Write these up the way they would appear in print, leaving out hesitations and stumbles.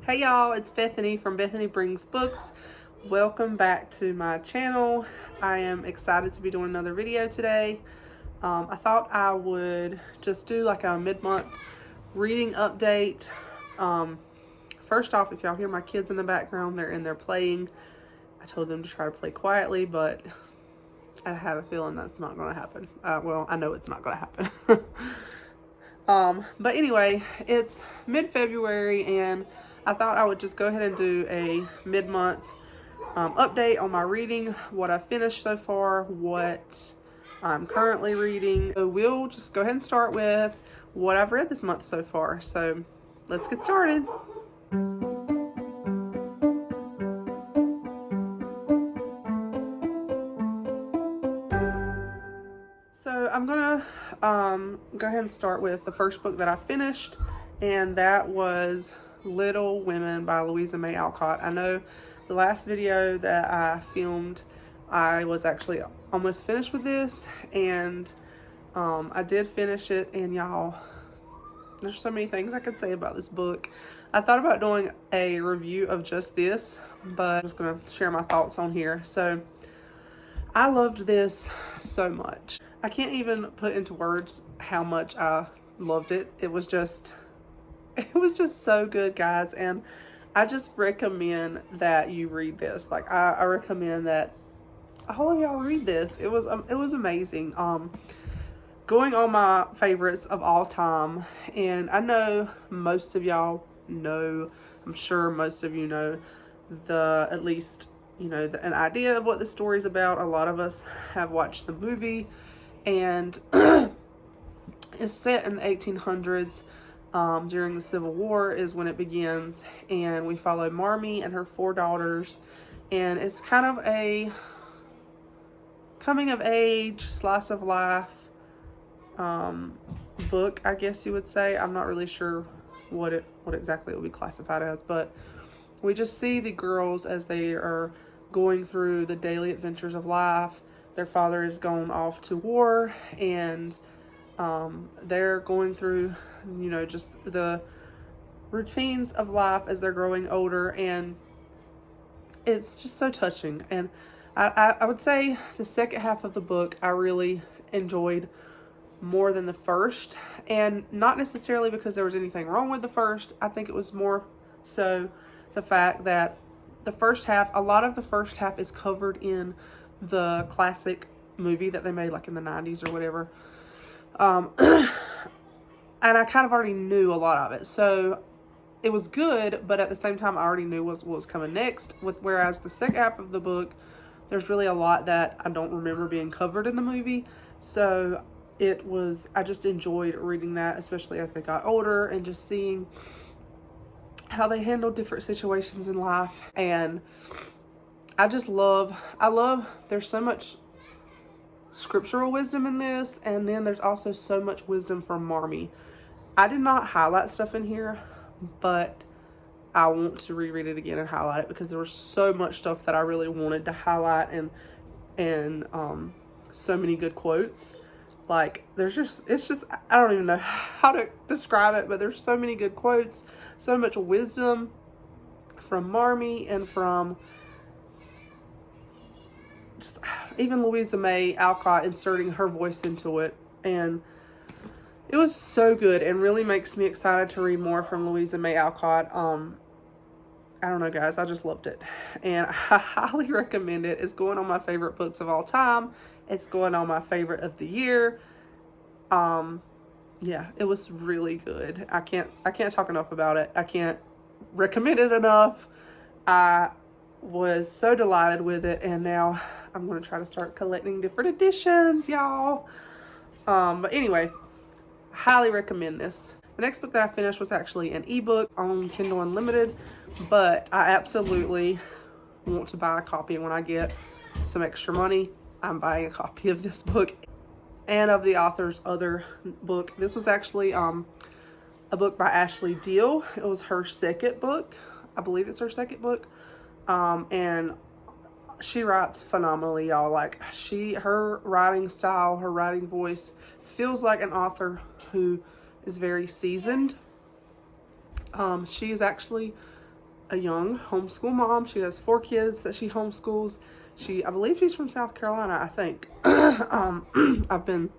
Hey y'all, it's Bethany from Bethany Brings Books. Welcome back to my channel. I am excited to be doing another video today. I thought I would just do like a mid-month reading update. First off, if y'all hear my kids in the background, they're in there playing. I told them to try to play quietly, but I have a feeling that's not going to happen. Well, I know it's not going to happen. But anyway, it's mid-February and I thought I would just go ahead and do a mid-month update on my reading, what I finished so far, what I'm currently reading. So we'll just go ahead and start with what I've read this month so far. So let's get started. So I'm gonna go ahead and start with the first book that I finished, and that was Little Women by Louisa May Alcott. I know the last video that I filmed, I was actually almost finished with this, and I did finish it, and y'all, there's so many things I could say about this book. I thought about doing a review of just this, but I'm just gonna share my thoughts on here. So I loved this so much. I can't even put into words how much I loved it. It was just so good, guys, and I just recommend that you read this. Like I recommend that all of y'all read this. It was amazing. Going on my favorites of all time, and I know most of y'all know, I'm sure most of you know at least an idea of what the story's about. A lot of us have watched the movie, and it's set in the 1800s. During the Civil War is when it begins, and we follow Marmee and her 4 daughters, and it's kind of a coming of age, slice of life book, I guess you would say. I'm not really sure what exactly it would be classified as, but we just see the girls as they are going through the daily adventures of life. Their father is gone off to war, and they're going through just the routines of life as they're growing older, and it's just so touching. And I would say the second half of the book I really enjoyed more than the first, and not necessarily because there was anything wrong with the first. I think it was more so the fact that the first half, a lot of the first half is covered in the classic movie that they made like in the 90s or whatever. And I kind of already knew a lot of it, so it was good, but at the same time I already knew what was coming next. Whereas the second half of the book, there's really a lot that I don't remember being covered in the movie. So I just enjoyed reading that, especially as they got older, and just seeing how they handled different situations in life. And I love there's so much scriptural wisdom in this, and then there's also so much wisdom from Marmee. I did not highlight stuff in here, but I want to reread it again and highlight it, because there was so much stuff that I really wanted to highlight, and so many good quotes. Like it's just I don't even know how to describe it, but there's so many good quotes, so much wisdom from Marmee, and from just even Louisa May Alcott inserting her voice into it. And it was so good, and really makes me excited to read more from Louisa May Alcott. I don't know, guys, I just loved it, and I highly recommend it. It's going on my favorite books of all time. It's going on my favorite of the year. Yeah, it was really good. I can't talk enough about it. I can't recommend it enough. I was so delighted with it, and now I'm going to try to start collecting different editions, y'all. But anyway, highly recommend this. The next book that I finished was actually an ebook on Kindle Unlimited, but I absolutely want to buy a copy. When I get some extra money, I'm buying a copy of this book and of the author's other book. This was actually a book by Ashley Deal. It was her second book. I believe it's her second book. And she writes phenomenally, y'all. Like her writing style, her writing voice feels like an author who is very seasoned. She is actually a young homeschool mom. She has 4 kids that she homeschools. I believe she's from South Carolina, I think. I've been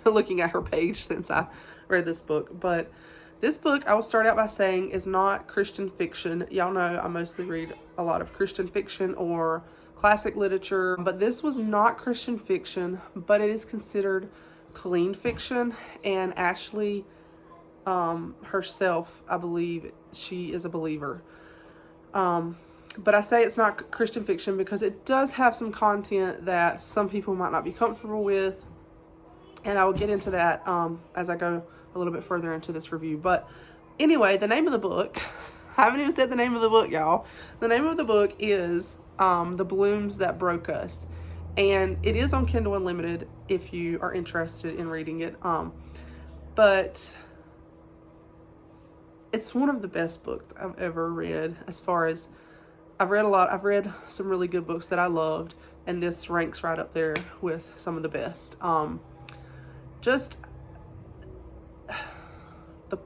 looking at her page since I read this book. But this book, I will start out by saying, is not Christian fiction. Y'all know I mostly read a lot of Christian fiction or classic literature. But this was not Christian fiction, but it is considered clean fiction. And Ashley herself, I believe she is a believer. But I say it's not Christian fiction because it does have some content that some people might not be comfortable with. And I will get into that as I go a little bit further into this review. But anyway, the name of the book, I haven't even said the name of the book, y'all. The name of the book is The Blooms That Broke Us. And it is on Kindle Unlimited if you are interested in reading it. But it's one of the best books I've ever read. As far as I've read some really good books that I loved, and this ranks right up there with some of the best. Just the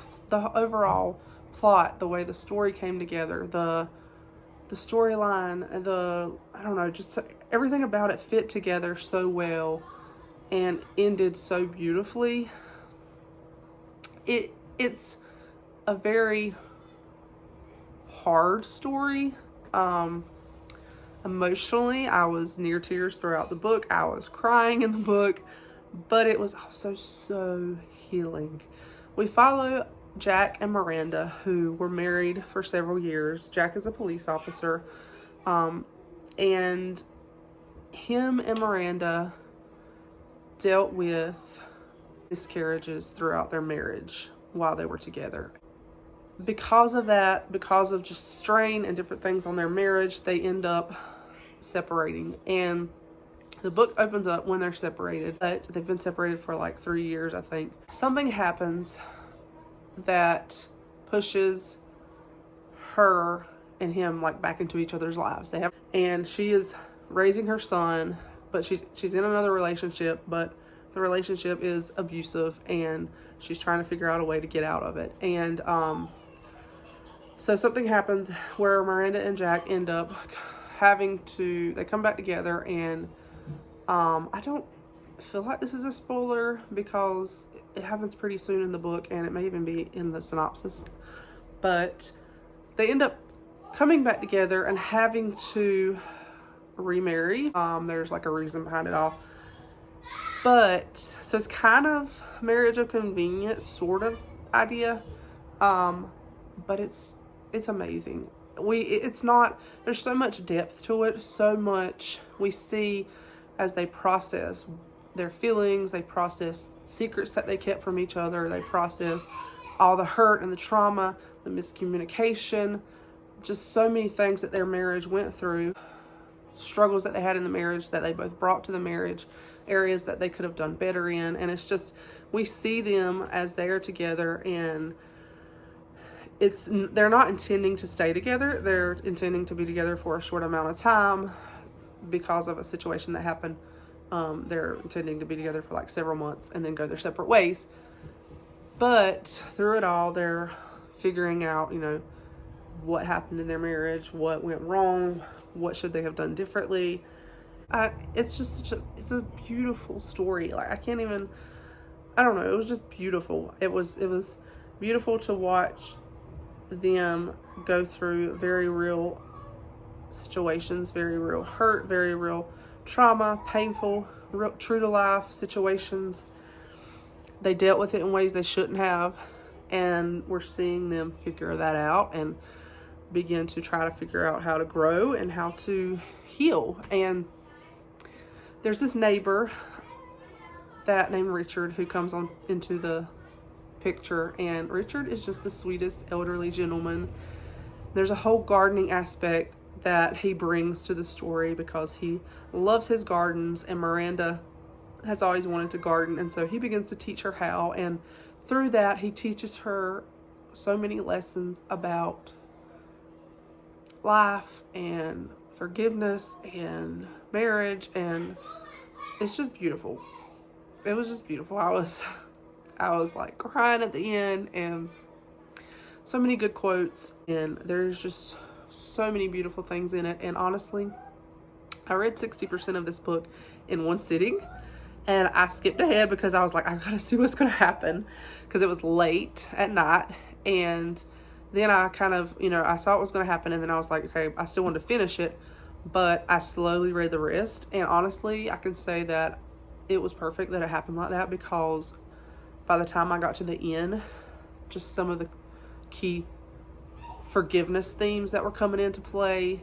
overall plot, the way the story came together, the storyline, I don't know, just everything about it fit together so well and ended so beautifully. It's a very hard story. Emotionally, I was near tears throughout the book. I was crying in the book, but it was also so healing. We follow Jack and Miranda, who were married for several years. Jack is a police officer, and him and Miranda dealt with miscarriages throughout their marriage while they were together. Because of that, because of just strain and different things on their marriage, they end up separating. And the book opens up when they're separated, but they've been separated for like 3 years, I think. Something happens that pushes her and him like back into each other's lives. And she is raising her son, but she's in another relationship, but the relationship is abusive, and she's trying to figure out a way to get out of it. And so something happens where Miranda and Jack end up they come back together, and I don't feel like this is a spoiler because it happens pretty soon in the book, and it may even be in the synopsis. But they end up coming back together and having to remarry. There's like a reason behind it all. But, so it's kind of marriage of convenience sort of idea. But it's amazing. There's so much depth to it, so much we see as they process their feelings, they process secrets that they kept from each other, they process all the hurt and the trauma, the miscommunication, just so many things that their marriage went through, struggles that they had in the marriage that they both brought to the marriage, areas that they could have done better in. And it's just, we see them as they're together, and they're not intending to stay together. They're intending to be together for a short amount of time because of a situation that happened. They're intending to be together for like several months and then go their separate ways. But through it all, they're figuring out, what happened in their marriage, what went wrong, what should they have done differently. It's just it's a beautiful story. Like, I don't know, it was just beautiful. It was beautiful to watch them go through very real situations, very real hurt, very real trauma, painful, real, true to life situations. They dealt with it in ways they shouldn't have, and we're seeing them figure that out and begin to try to figure out how to grow and how to heal. And there's this neighbor named Richard who comes on into the picture, and Richard is just the sweetest elderly gentleman. There's a whole gardening aspect that he brings to the story because he loves his gardens, and Miranda has always wanted to garden, and so he begins to teach her how, and through that he teaches her so many lessons about life and forgiveness and marriage, and it's just beautiful. It was just beautiful. I was like crying at the end, and so many good quotes, and there's just so many beautiful things in it. And honestly, I read 60% of this book in one sitting, and I skipped ahead because I was like, I gotta see what's gonna happen, because it was late at night. And then I kind of, I saw what was gonna happen, and then I was like, okay, I still wanted to finish it, but I slowly read the rest. And honestly, I can say that it was perfect that it happened like that, because by the time I got to the end, just some of the key forgiveness themes that were coming into play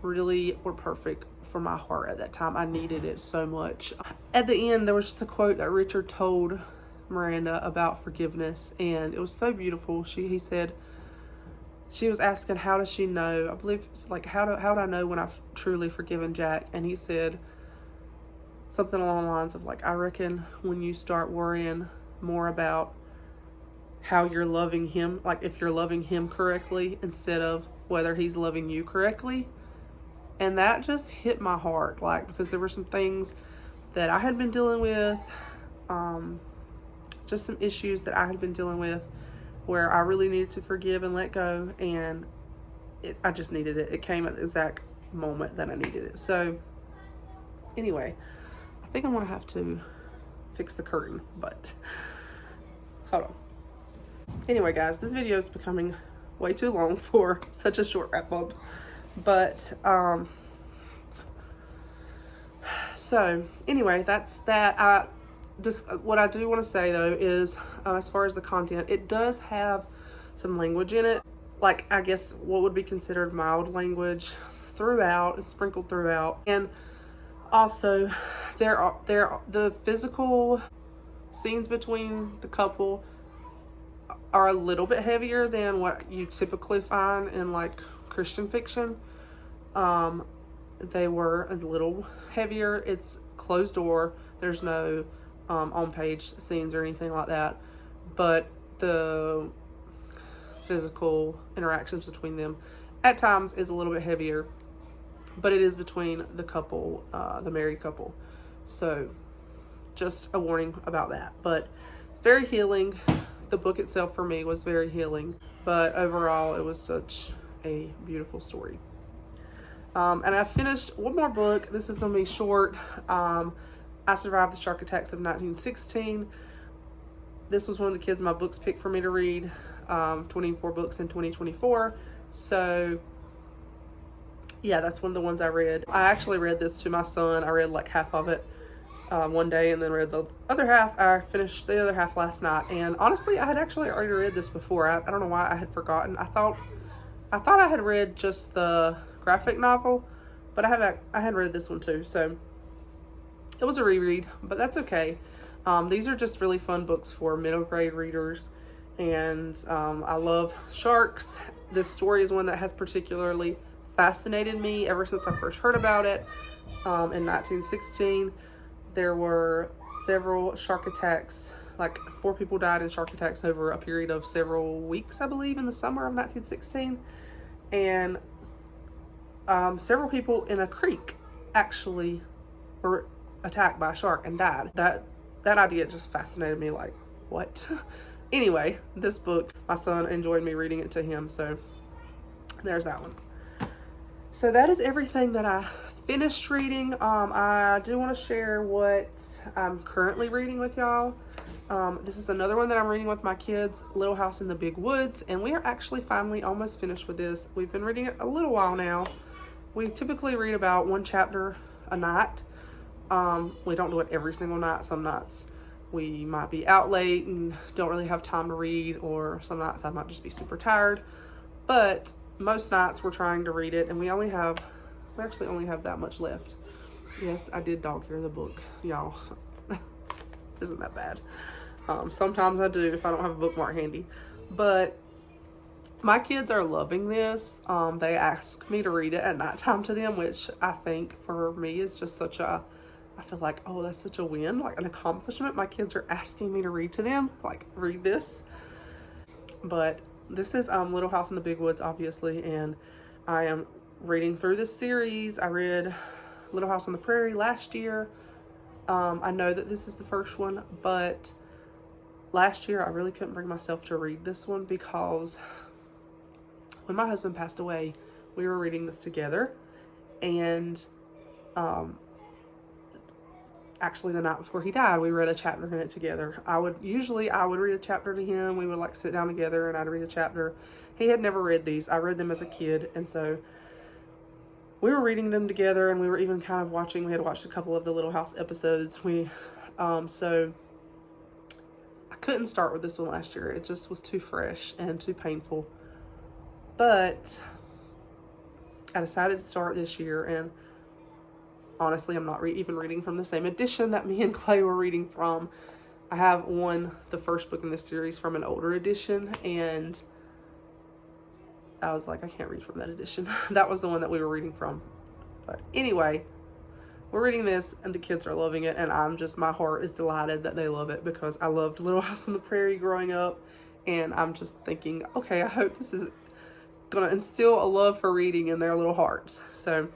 really were perfect for my heart at that time. I needed it so much. At the end, there was just a quote that Richard told Miranda about forgiveness, and it was so beautiful. He said, she was asking, how does she know? I believe it's like, how do I know when I've truly forgiven Jack? And he said something along the lines of like, I reckon when you start worrying more about how you're loving him, like if you're loving him correctly instead of whether he's loving you correctly. And that just hit my heart, like, because there were some things that I had been dealing with, just some issues that I had been dealing with where I really needed to forgive and let go, and I just needed it. It came at the exact moment that I needed it. So anyway, I think I'm gonna have to fix the curtain, but hold on. Anyway, guys, this video is becoming way too long for such a short wrap up, but so anyway, that's that. What I do want to say though is, as far as the content, it does have some language in it, like I guess what would be considered mild language throughout, sprinkled throughout. And also the physical scenes between the couple are a little bit heavier than what you typically find in like Christian fiction. They were a little heavier. It's closed door. There's no on-page scenes or anything like that, but the physical interactions between them at times is a little bit heavier, but it is between the couple, the married couple. So just a warning about that. But it's very healing. The book itself for me was very healing, but overall it was such a beautiful story. And I finished one more book. This is going to be short. I Survived the Shark Attacks of 1916. This was one of the kids my books picked for me to read. 24 books in 2024. So yeah, that's one of the ones I read. I actually read this to my son. I read like half of it one day, and then read the other half. I finished the other half last night, and honestly I had actually already read this before. I don't know why I had forgotten. I thought I had read just the graphic novel, but I had read this one too, so it was a reread, but that's okay. These are just really fun books for middle grade readers, and I love sharks. This story is one that has particularly fascinated me ever since I first heard about it. In 1916, there were several shark attacks. Like 4 people died in shark attacks over a period of several weeks, I believe, in the summer of 1916. And several people in a creek actually were attacked by a shark and died. That idea just fascinated me, like, what? Anyway, this book, my son enjoyed me reading it to him, so there's that one. So that is everything that I finished reading. I do want to share what I'm currently reading with y'all. This is another one that I'm reading with my kids, Little House in the Big Woods, and we are actually finally almost finished with this. We've been reading it a little while now. We typically read about 1 chapter a night. We don't do it every single night. Some nights we might be out late and don't really have time to read, or some nights I might just be super tired. But most nights we're trying to read it, and we actually only have that much left. Yes, I did dog ear the book, y'all. Isn't that bad? Sometimes I do if I don't have a bookmark handy. But my kids are loving this. They ask me to read it at nighttime to them, which I think for me is just such a, I feel like, oh, that's such a win, like an accomplishment. My kids are asking me to read to them, like, read this. But this is Little House in the Big Woods, obviously, and I am reading through this series. I read Little House on the Prairie last year. I know that this is the first one, but last year I really couldn't bring myself to read this one because when my husband passed away, we were reading this together, and actually the night before he died, we read a chapter in it together. I would read a chapter to him. We would like sit down together and I'd read a chapter. He had never read these. I read them as a kid, and so we were reading them together, and we were even kind of watching. We had watched a couple of the Little House episodes. So I couldn't start with this one last year. It just was too fresh and too painful. But I decided to start this year, and honestly, I'm not even reading from the same edition that me and Clay were reading from. I have the first book in this series from an older edition, and I was like, I can't read from that edition. That was the one that we were reading from. But anyway, we're reading this, and the kids are loving it, and my heart is delighted that they love it, because I loved Little House on the Prairie growing up, and I'm just thinking, okay, I hope this is gonna instill a love for reading in their little hearts. So,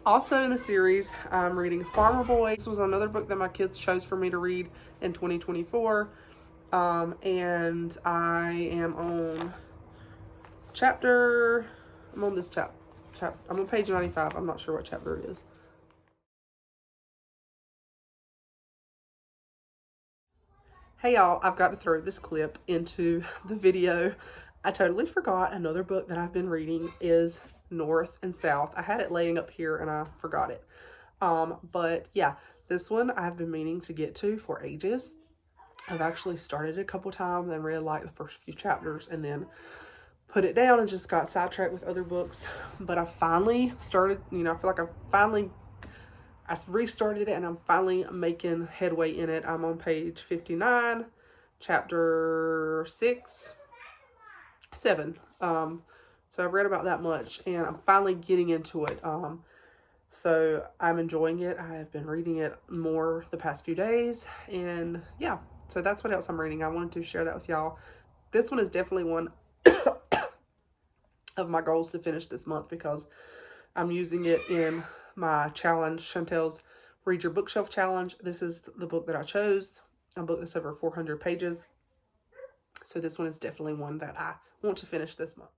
also in the series, I'm reading Farmer Boy. This was another book that my kids chose for me to read in 2024, and I am on I'm on this chapter. I'm on page 95. I'm not sure what chapter it is. Hey y'all, I've got to throw this clip into the video. I totally forgot another book that I've been reading is North and South. I had it laying up here and I forgot it. But yeah, this one I've been meaning to get to for ages. I've actually started it a couple times and read like the first few chapters and then put it down and just got sidetracked with other books. But I finally started, I feel like I restarted it, and I'm finally making headway in it. I'm on page 59, chapter 7. So I've read about that much, and I'm finally getting into it. So I'm enjoying it. I have been reading it more the past few days, and yeah, so that's what else I'm reading. I wanted to share that with y'all. This one is definitely one of my goals to finish this month, because I'm using it in my challenge, Chantel's Read Your Bookshelf Challenge. This is the book that I chose, a book that's over 400 pages. So this one is definitely one that I want to finish this month.